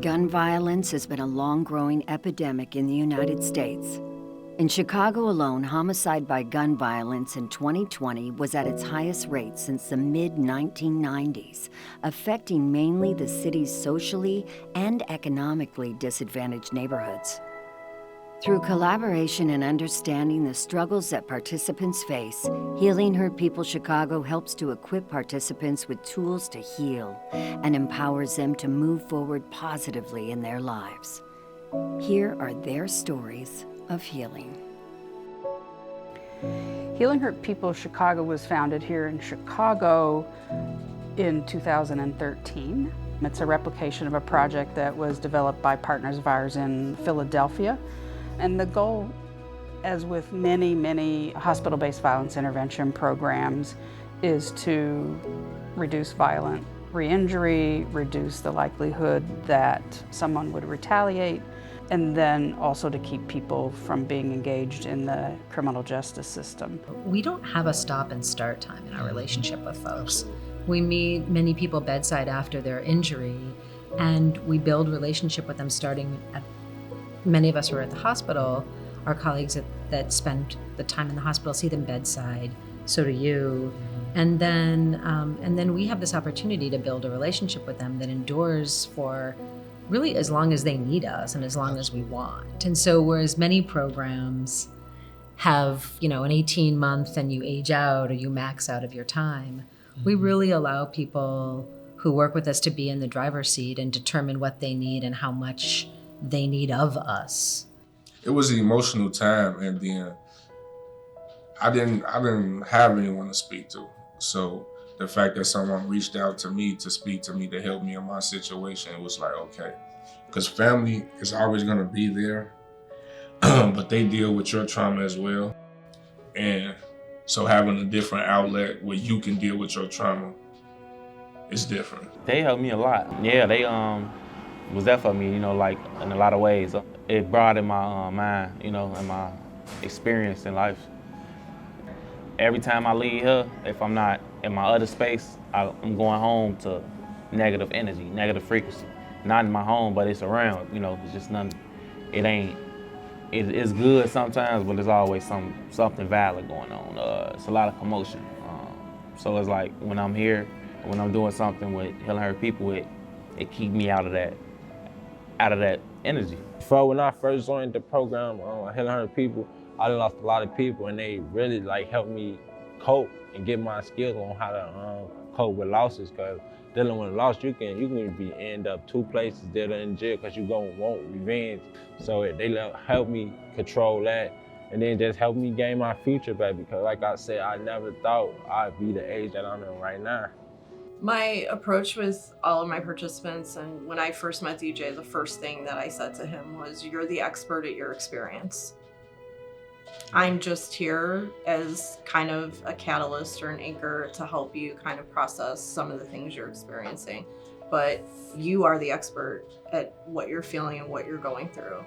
gun violence has been a long-growing epidemic in the United States. In Chicago alone, homicide by gun violence in 2020 was at its highest rate since the mid-1990s, affecting mainly the city's socially and economically disadvantaged neighborhoods. Through collaboration and understanding the struggles that participants face, Healing Hurt People Chicago helps to equip participants with tools to heal and empowers them to move forward positively in their lives. Here are their stories of healing. Healing Hurt People Chicago was founded here in Chicago in 2013. It's a replication of a project that was developed by partners of ours in Philadelphia. And the goal, as with many hospital-based violence intervention programs, is to reduce violent re-injury, reduce the likelihood that someone would retaliate, and then also to keep people from being engaged in the criminal justice system. We don't have a stop and start time in our relationship with folks. We meet many people bedside after their injury, and we build relationship with them starting at, many of us who are at the hospital, our colleagues that spend the time in the hospital see them bedside, so do you. And then we have this opportunity to build a relationship with them that endures for really as long as they need us and as long as we want. And so whereas many programs have, an 18-month and you age out or you max out of your time, we really allow people who work with us to be in the driver's seat and determine what they need and how much they need of us. It was an emotional time, and then I didn't have anyone to speak to. So the fact that someone reached out to me to speak to me, to help me in my situation, it was like, okay. Because family is always gonna be there, but they deal with your trauma as well. And so having a different outlet where you can deal with your trauma is different. They helped me a lot. Yeah, they was there for me, like in a lot of ways. It broadened my mind, and my experience in life. Every time I leave here, if I'm not in my other space, I'm going home to negative energy, negative frequency. Not in my home, but it's around, it's just nothing. It's good sometimes, but there's always something valid going on. It's a lot of commotion. So it's like when I'm here, when I'm doing something with Healing Hurt People, it keeps me out of that energy. So when I first joined the program, Healing Hurt People, I lost a lot of people, and they really helped me cope and get my skills on how to cope with losses. Because dealing with a loss, you can end up two places, dead or in jail, because you gonna want revenge. So they helped me control that, and then just help me gain my future back. Because like I said, I never thought I'd be the age that I'm in right now. My approach with all of my participants, and when I first met DJ, the first thing that I said to him was, you're the expert at your experience. I'm just here as kind of a catalyst or an anchor to help you kind of process some of the things you're experiencing. But you are the expert at what you're feeling and what you're going through.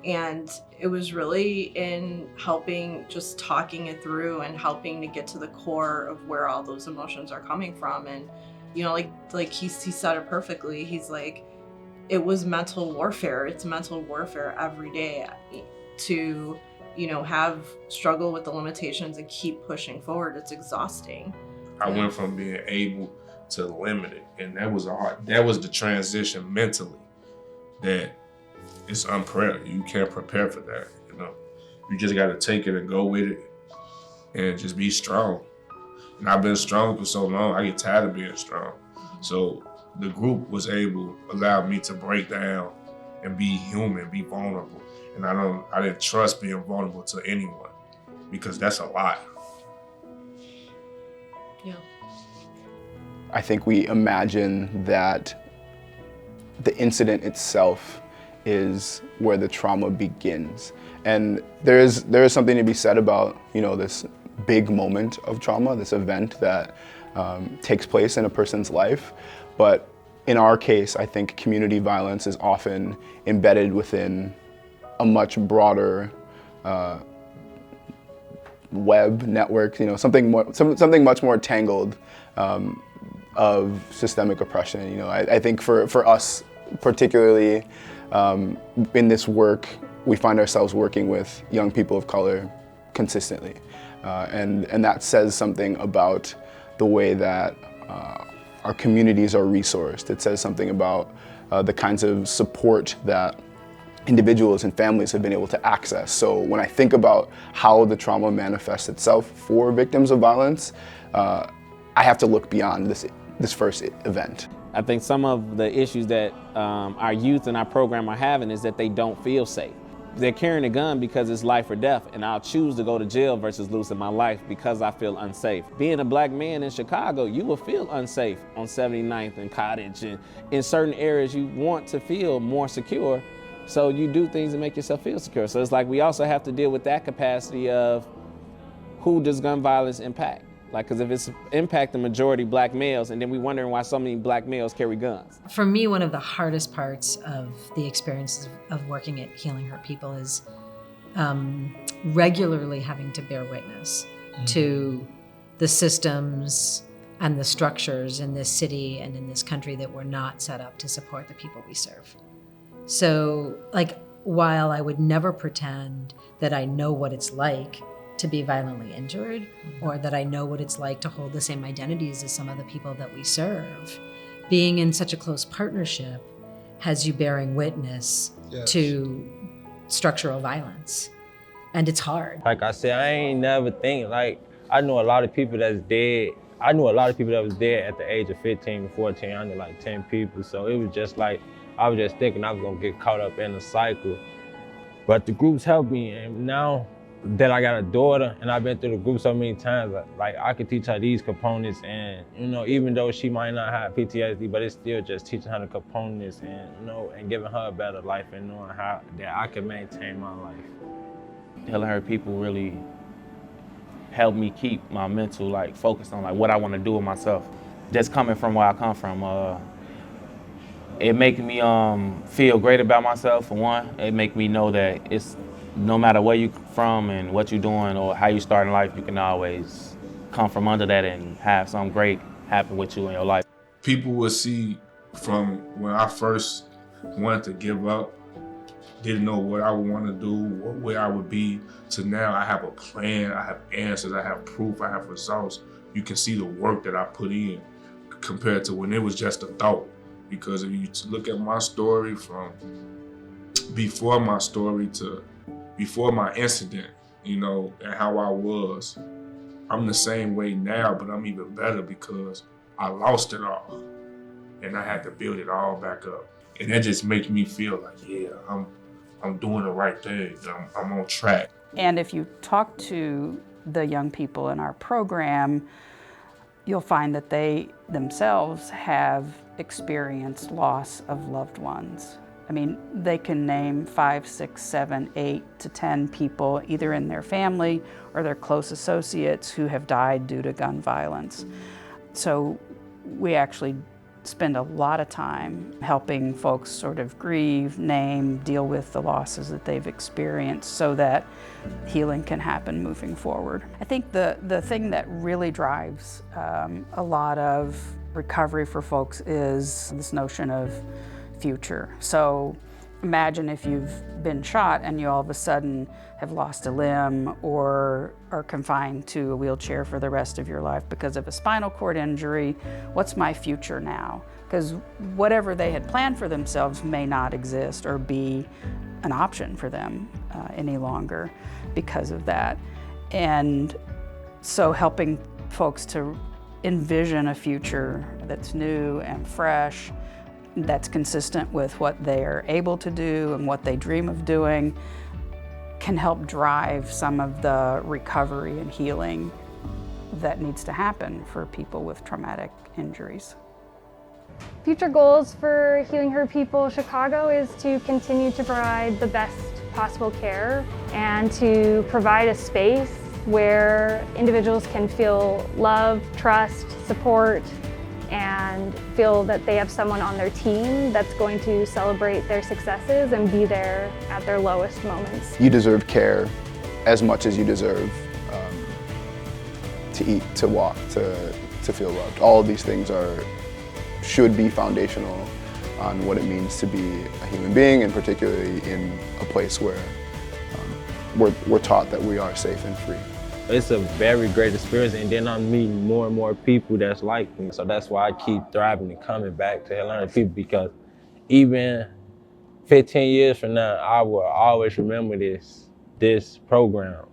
And it was really in helping, just talking it through and helping to get to the core of where all those emotions are coming from. And, like he said it perfectly. He's like, it was mental warfare. It's mental warfare every day to, have struggle with the limitations and keep pushing forward. It's exhausting. I went from being able to limited, and that was the transition mentally that it's unprepared. You can't prepare for that, You just gotta take it and go with it and just be strong. And I've been strong for so long, I get tired of being strong. So the group was allowed me to break down and be human, be vulnerable. And I didn't trust being vulnerable to anyone, because that's a lot. Yeah. I think we imagine that the incident itself is where the trauma begins. And there is something to be said about, this big moment of trauma, this event that takes place in a person's life. But in our case, I think community violence is often embedded within a much broader web network, something much more tangled of systemic oppression. I think for us particularly in this work, we find ourselves working with young people of color consistently. And that says something about the way that our communities are resourced. It says something about the kinds of support that individuals and families have been able to access. So when I think about how the trauma manifests itself for victims of violence, I have to look beyond this first event. I think some of the issues that our youth in our program are having is that they don't feel safe. They're carrying a gun because it's life or death, and I'll choose to go to jail versus losing my life because I feel unsafe. Being a black man in Chicago, you will feel unsafe on 79th and Cottage, and in certain areas you want to feel more secure, so you do things to make yourself feel secure. So it's like we also have to deal with that capacity of who does gun violence impact? Like, because if it's impact the majority black males, and then we wondering why so many black males carry guns. For me, one of the hardest parts of the experiences of working at Healing Hurt People is regularly having to bear witness to the systems and the structures in this city and in this country that were not set up to support the people we serve. So, like, while I would never pretend that I know what it's like to be violently injured, or that I know what it's like to hold the same identities as some of the people that we serve, being in such a close partnership has you bearing witness to structural violence. And it's hard. Like I said, I ain't never think, like, I know a lot of people that's dead. I knew a lot of people that was dead at the age of 15 and 14. I knew like 10 people. So it was just like, I was just thinking I was gonna get caught up in the cycle. But the groups helped me, and now that I got a daughter and I've been through the group so many times, like I could teach her these components, and even though she might not have PTSD, but it's still just teaching her the components, and and giving her a better life, and knowing how that I can maintain my life. Healing Hurt People really helped me keep my mental focused on what I want to do with myself. Just coming from where I come from, it make me feel great about myself. For one, it make me know that it's no matter where you from and what you're doing or how you start in life, you can always come from under that and have something great happen with you in your life. People will see from when I first wanted to give up, didn't know what I would want to do or where I would be, to now I have a plan, I have answers, I have proof, I have results. You can see the work that I put in compared to when it was just a thought. Because if you look at my story from before my story to before my incident, and how I was, I'm the same way now, but I'm even better because I lost it all and I had to build it all back up. And that just makes me feel like, yeah, I'm doing the right thing. I'm on track. And if you talk to the young people in our program, you'll find that they themselves have experienced loss of loved ones. I mean, they can name 5, 6, 7, 8 to 10 people, either in their family or their close associates, who have died due to gun violence. So we actually spend a lot of time helping folks sort of grieve, name, deal with the losses that they've experienced so that healing can happen moving forward. I think the thing that really drives a lot of recovery for folks is this notion of future. So imagine if you've been shot and you all of a sudden have lost a limb or are confined to a wheelchair for the rest of your life because of a spinal cord injury. What's my future now? Because whatever they had planned for themselves may not exist or be an option for them any longer because of that. And so helping folks to envision a future that's new and fresh, that's consistent with what they are able to do and what they dream of doing, can help drive some of the recovery and healing that needs to happen for people with traumatic injuries. Future goals for Healing Hurt People Chicago is to continue to provide the best possible care and to provide a space where individuals can feel love, trust, support, and feel that they have someone on their team that's going to celebrate their successes and be there at their lowest moments. You deserve care as much as you deserve to eat, to walk, to feel loved. All of these things should be foundational on what it means to be a human being, and particularly in a place where we're taught that we are safe and free. It's a very great experience, and then I'm meeting more and more people that's like me. So that's why I keep thriving and coming back to 100 people, because even 15 years from now, I will always remember this program.